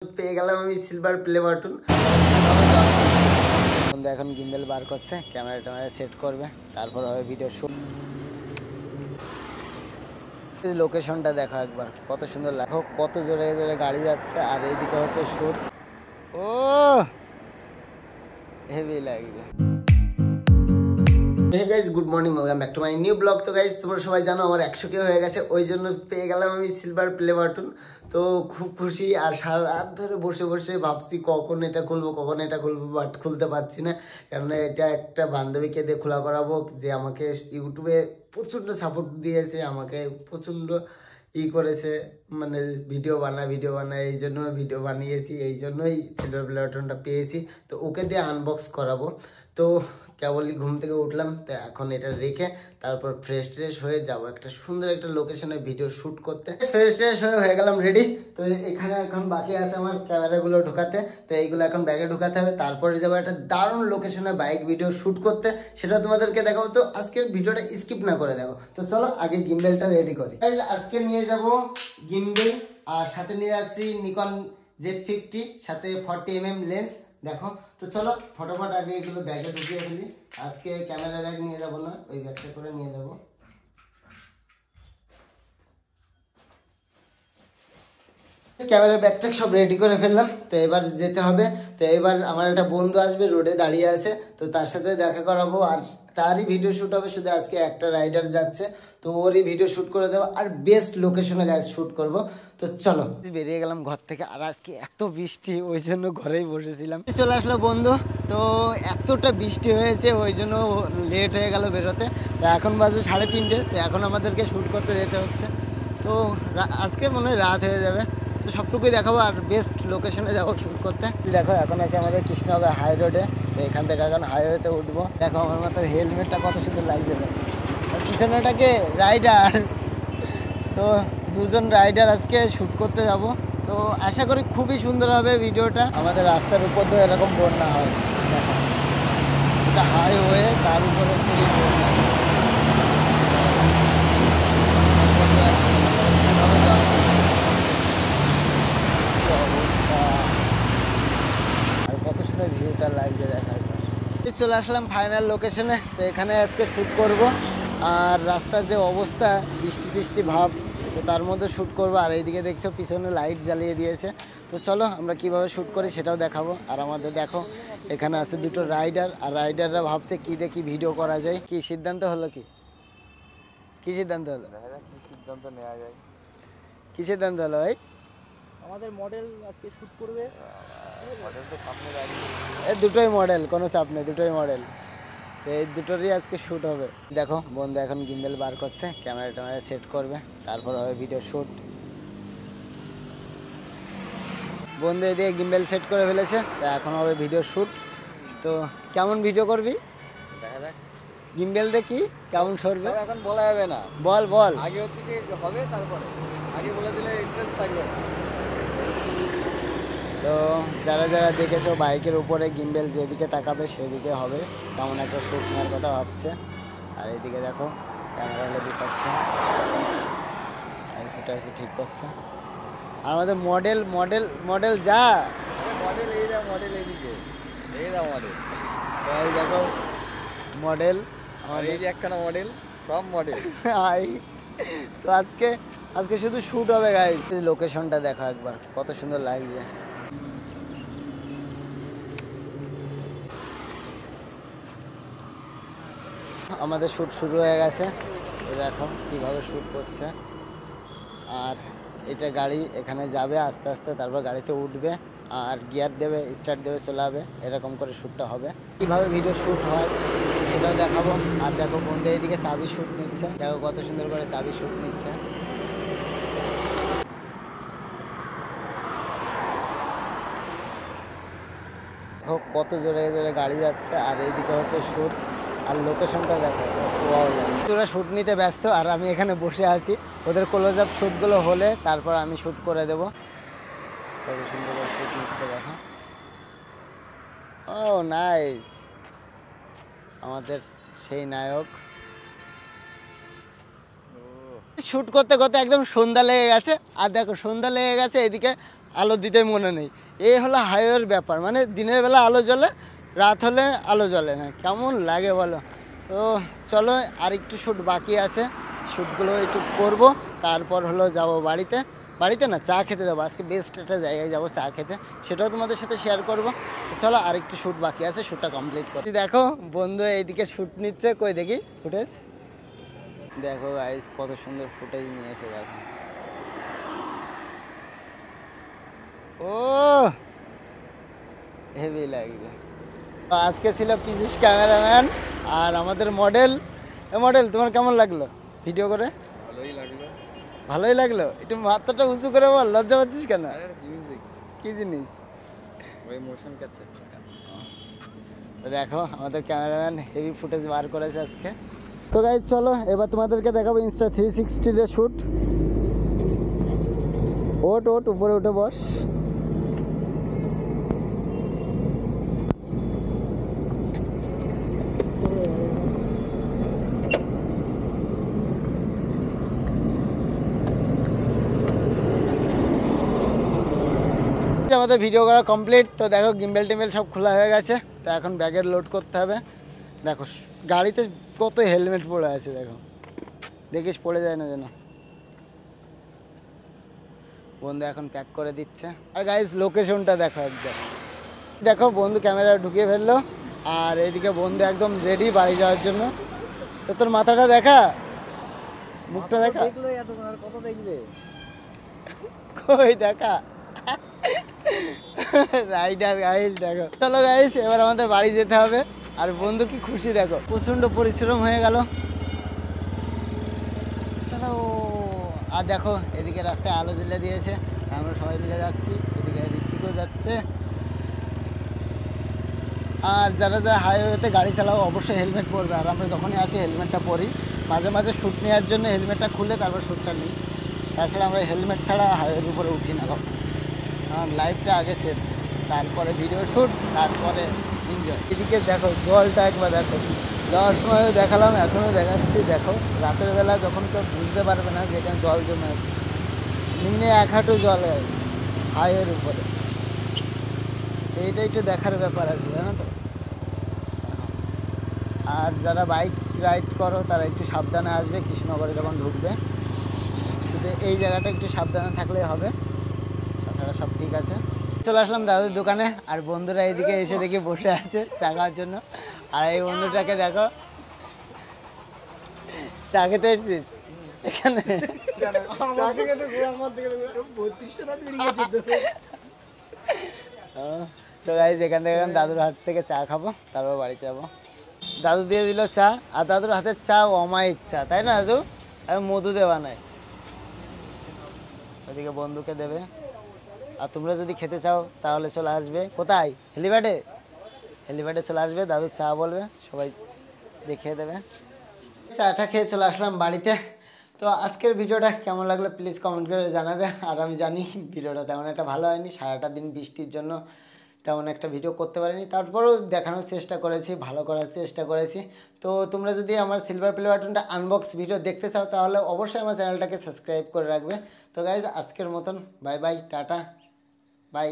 পেয়ে গেলাম আমি সিলভার প্লে বাটন। বন্ধু এখন গিম্বেল বার করছে, ক্যামেরা ট্যামেরা সেট করবে, তারপর হবে ভিডিও শুট। লোকেশনটা দেখো একবার, কত সুন্দর দেখো, কত জোরে জোরে গাড়ি যাচ্ছে আর এইদিকে হচ্ছে শুট। ও হেভি লাগছে। Hey guys, good morning, welcome back to my new blog. তো গাইস তোমরা সবাই জানো আমার 100K হয়ে গেছে, ওই জন্য পেয়ে গেলাম আমি সিলভার প্লে বাটন। তো খুব খুশি, আর সারা রাত ধরে বসে বসে ভাবছি কখন এটা খুলবো, বাট খুলতে পারছি না। কেননা এটা একটা বান্ধবীকে দিয়ে খোলা করাবো, যে আমাকে ইউটিউবে প্রচণ্ড সাপোর্ট দিয়েছে, আমাকে প্রচণ্ড করেছে, মানে ভিডিও বানায়, এই জন্য ভিডিও বানিয়েছি, এই জন্যই সিলভার প্লে বাটনটা পেয়েছি। তো ওকে দিয়ে আনবক্স করাবো। তো কেবলই ঘুম থেকে উঠলাম, তো এখন এটা রেখে তারপর ফ্রেশ হয়ে যাব একটা সুন্দর একটা লোকেশনে ভিডিও শ্যুট করতে। ফ্রেশ হয়ে গেলাম রেডি। তো এখানে এখন বাকি আছে আমার ক্যামেরাগুলো ঢোকাতে, তো এইগুলো এখন ব্যাগে ঢোকাতে হবে, তারপরে যাবো একটা দারুণ লোকেশনে বাইক ভিডিও শ্যুট করতে, সেটা তোমাদেরকে দেখাবো। তো আজকের ভিডিওটা স্কিপ না করে দেখো। তো চলো আগে গিম্বেলটা রেডি করি। আজকে নিয়ে যাব গিম্বেল, আর সাথে নিয়ে যাচ্ছি নিকন Z50, সাথে 40mm লেন্স। দেখো তো চলো ফটোফট আগে এগুলো ব্যাগে ঢুকিয়ে ফেলি। আজকে ক্যামেরা ব্যাগ নিয়ে যাব না, ওই ব্যাগটা করে নিয়ে যাব। ক্যামেরা ব্যাগটা সব রেডি করে ফেললাম, তো এবার যেতে হবে। তো এবার আমার একটা বন্ধু আসবে, রোডে দাঁড়িয়ে আছে, তো তার সাথে দেখা করাবো, আর তারই ভিডিও শ্যুট হবে। শুধু আজকে একটা রাইডার যাচ্ছে, তো ওরই ভিডিও শ্যুট করে দেবো, আর বেস্ট লোকেশনে শ্যুট করব। তো চলো বেরিয়ে গেলাম ঘর থেকে, আর আজকে এত বৃষ্টি, ওই জন্য ঘরেই বসেছিলাম। চলে আসলো বন্ধু, তো এতটা বৃষ্টি হয়েছে ওই জন্য লেট হয়ে গেল বেরোতে। তো এখন বাজে 3:30, তো এখন আমাদেরকে শ্যুট করতে যেতে হচ্ছে। তো আজকে মনে হয় রাত হয়ে যাবে, তো সবটুকুই দেখাবো, আর বেস্ট লোকেশনে যাবো শ্যুট করতে। দেখো এখন আছে আমাদের কৃষ্ণনগর হাই রোডে, তো এখান থেকে এখন হাইওয়েতে উঠবো। দেখো আমার মাথার হেলমেটটা কত সুন্দর লাগছে, আর পিছনেটাকে রাইডার। তো দুজন রাইডার আজকে শ্যুট করতে যাব, তো আশা করি খুবই সুন্দর হবে ভিডিওটা। আমাদের রাস্তার উপর তো এরকম বন্যা হয়, দেখো এটা হাইওয়ে, তার উপরে ভিউটা লাগছে দেখার পর। চলে আসলাম ফাইনাল লোকেশনে, তো এখানে আজকে শ্যুট করব। আর রাস্তার যে অবস্থা, বৃষ্টি ভাব, তো তার মধ্যে শ্যুট করবো। আর এইদিকে দেখছো পিছনে লাইট জ্বালিয়ে দিয়েছে। তো চলো আমরা কিভাবে শ্যুট করি সেটাও দেখাবো। আর আমাদের দেখো এখানে আছে দুটো রাইডার, আর রাইডাররা ভাবছে কি দেখি ভিডিও করা যায়। কি সিদ্ধান্ত হলো, কি সিদ্ধান্ত হলো, কি সিদ্ধান্ত নেওয়া যায়, কি সিদ্ধান্ত হলো ভাই? আমাদের মডেল আজকে শুট করবে, মডেল তো সামনে দাঁড়িয়ে, এই দুটোই মডেল, কোনো চাপ নেই, দুটোই মডেল, তো এই দুটোরই আজকে শ্যুট হবে। দেখো বন্ধু এখন গিম্বেল বার করছে, ক্যামেরা ট্যামেরা সেট করবে, তারপর হবে ভিডিও শ্যুট। বন্ধু এদিকে গিম্বেল সেট করে ফেলেছে, তো এখন হবে ভিডিও শ্যুট। তো কেমন ভিডিও করবি দেখা যাক, গিম্বেল দেখি কেমন সরবে, এখন বলা যাবে না। বল আগে হচ্ছে কি হবে, তারপরে আগে বলে দিলে ইন্টারেস্ট থাকবে। তো যারা দেখেছো বাইকের উপরে গিম্বেল যেদিকে তাকাবে সেদিকে হবে, তেমন একটা শ্যুট নেওয়ার কথা ভাবছে। আর এইদিকে দেখো ক্যামেরা গুছাচ্ছে, সেটা ঠিক করছে। আর আমাদের মডেল যা মডেল এইদিকে, এই দা মডেল, এই দেখো মডেল, আর এই যে একখানা মডেল, সব মডেল। তো আজকে শুধু শ্যুট হবে গাইস। লোকেশনটা দেখো একবার, কত সুন্দর লাগছে। আমাদের শ্যুট শুরু হয়ে গেছে, তো দেখো কিভাবে শ্যুট করছে। আর এটা গাড়ি এখানে যাবে আস্তে আস্তে, তারপর গাড়িতে উঠবে, আর গিয়ার দেবে, স্টার্ট দেবে, চলে যাবে, এরকম করে শ্যুটটা হবে। কিভাবে ভিডিও শ্যুট হয় সেটাও দেখাবো। আর দেখো বন্ধু এইদিকে চাবি শ্যুট নিচ্ছে, দেখো কত সুন্দর করে চাবি শ্যুট নিচ্ছে। দেখো কত জোরে জোরে গাড়ি যাচ্ছে, আর এইদিকে হচ্ছে শ্যুট, আর লোকেশনটা দেখো, তোরা শ্যুট নিতে ব্যস্ত, আর আমি এখানে বসে আছি। ওদের ক্লোজ আপ শ্যুটগুলো হলে তারপর আমি শ্যুট করে দেবো। কত সুন্দর করে শ্যুট নিচ্ছে দেখো। ও নাইস, আমাদের সেই নায়ক। শ্যুট করতে করতে একদম সন্ধ্যা লেগে গেছে, আর দেখো সন্ধ্যা লেগে গেছে, এদিকে আলো দিতে মনে নেই। এই হলো হাইওয়ের ব্যাপার, মানে দিনের বেলা আলো জ্বলে, রাত হলে আলো জ্বলে না, কেমন লাগে বলো। তো চলো আর একটু শ্যুট বাকি আছে, শ্যুটগুলো একটু করবো, তারপর হলো যাব বাড়িতে। বাড়িতে না, চা খেতে যাবো আজকে, বেস্ট একটা জায়গায় যাবো চা খেতে, সেটাও তোমাদের সাথে শেয়ার করবো। তো চলো আর একটু শ্যুট বাকি আছে, শ্যুটটা কমপ্লিট করি। দেখো বন্ধু এইদিকে শ্যুট নিচ্ছে, কই দেখি ফুটেজ। দেখো গাইস কত সুন্দর ফুটেজ নিয়েছে, দেখো। ও হেভি লাগছে। আজকে ছিল পিজিস ক্যামেরাম্যান আর আমাদের মডেল। মডেল তোমার কেমন লাগলো ভিডিও করে? ভালোই লাগলো। ভালোই লাগলো। একটু মাথাটা উঁচু করে বল, লজ্জা পাচ্ছিস কেন? জিনিস দেখছি। কি জিনিস? ওই মোশন ক্যাপচার। দেখো আমাদের ক্যামেরাম্যান হেভি ফুটেজ বার করেছে আজকে। তো গাইজ চলো এবার তোমাদেরকে দেখাবো ইনস্টা 360 শ্যুট। ওট ওট উপরে উঠে বস। আমাদের ভিডিও করা কমপ্লিট। তো দেখো গিম্বেল টিম্বেল সব খোলা হয়ে গেছে, তো এখন ব্যাগের লোড করতে হবে। দেখো গাড়িতে কত হেলমেট পড়ে আছে, দেখো দেখিস পড়ে যায় না যেন। বন্ধু এখন প্যাক করে দিচ্ছে। আর গাইস লোকেশনটা দেখো একদম, দেখো বন্ধু ক্যামেরা ঢুকিয়ে ফেললো, আর এদিকে বন্ধু একদম রেডি বাড়ি যাওয়ার জন্য। তো তোর মাথাটা দেখা, মুখটা দেখা, কত দেখবে, কই দেখা। রাইডার গাইস দেখো। চলো গাইস এবার আমাদের বাড়ি যেতে হবে। আর বন্ধু কি খুশি দেখো, প্রচন্ড পরিশ্রম হয়ে গেল। চলো। আর দেখো এদিকে রাস্তায় আলো জ্বেলে দিয়েছে, আমরা সবাই মিলে যাচ্ছি, এদিকে ঋত্বিকও যাচ্ছে। আর যারা যারা হাইওয়েতে গাড়ি চালাও অবশ্যই হেলমেট পরবে। আর আমরা যখনই আসি হেলমেটটা পরি, মাঝে মাঝে শ্যুট নেওয়ার জন্য হেলমেটটা খুলে তারপর শ্যুটটা নিই। তাছাড়া আমরা হেলমেট ছাড়া হাইওয়ের উপরে উঠি না। আমার লাইফটা আগে সেভ, তারপরে ভিডিও শ্যুট, তারপরে এনজয়। এদিকে দেখো জলটা একবার দেখো, যাওয়ার সময়ও দেখালাম, এখনও দেখাচ্ছি। দেখো রাতের বেলা যখন কেউ বুঝতে পারবে না যে এখানে জল জমে আছে, নিম্নে 1 হাঁটু জল আছে হাইওয়ের উপরে। এইটা একটু দেখার ব্যাপার আছে, জানো তো। আর যারা বাইক রাইড করো তারা একটু সাবধানে আসবে কৃষ্ণনগরে যখন ঢুকবে, শুধু এই জায়গাটা একটু সাবধানে থাকলেই হবে, তাছাড়া সব ঠিক আছে। চলে আসলাম দাদুর দোকানে, আর বন্ধুরা এদিকে এসে দেখি বসে আছে চা খাওয়ার জন্য। আর এই বন্ধুটাকে দেখো, চা খেতে এসেছিস এখানে? তো গাইস এখান থেকে দাদুর হাত থেকে চা খাবো, তারপর বাড়িতে যাবো। দাদু দিয়ে দিল চা, আর দাদুর হাতের চা অমায়িক চা, তাই না দাদু? আমি মধু দেওয়া নাই। ওদিকে বন্ধুকে দেবে। আর তোমরা যদি খেতে চাও তাহলে চলে আসবে কোথায়, হেলিপ্যাডে। হেলিপ্যাডে চলে আসবে, দাদু চা বলবে, সবাই দেখিয়ে দেবে। চাটা খেয়ে চলে আসলাম বাড়িতে। তো আজকের ভিডিওটা কেমন লাগলো প্লিজ কমেন্ট করে জানাবে। আর আমি জানি ভিডিওটা তেমন একটা ভালো হয়নি, সারাটা দিন বৃষ্টির জন্য তেমন একটা ভিডিও করতে পারিনি, তারপরেও দেখানোর চেষ্টা করেছি, ভালো করার চেষ্টা করেছি। তো তোমরা যদি আমার সিলভার প্লে বাটনটা আনবক্স ভিডিও দেখতে চাও তাহলে অবশ্যই আমার চ্যানেলটাকে সাবস্ক্রাইব করে রাখবে। তো গাইজ আজকের মতন বাই বাই, টাটা বাই।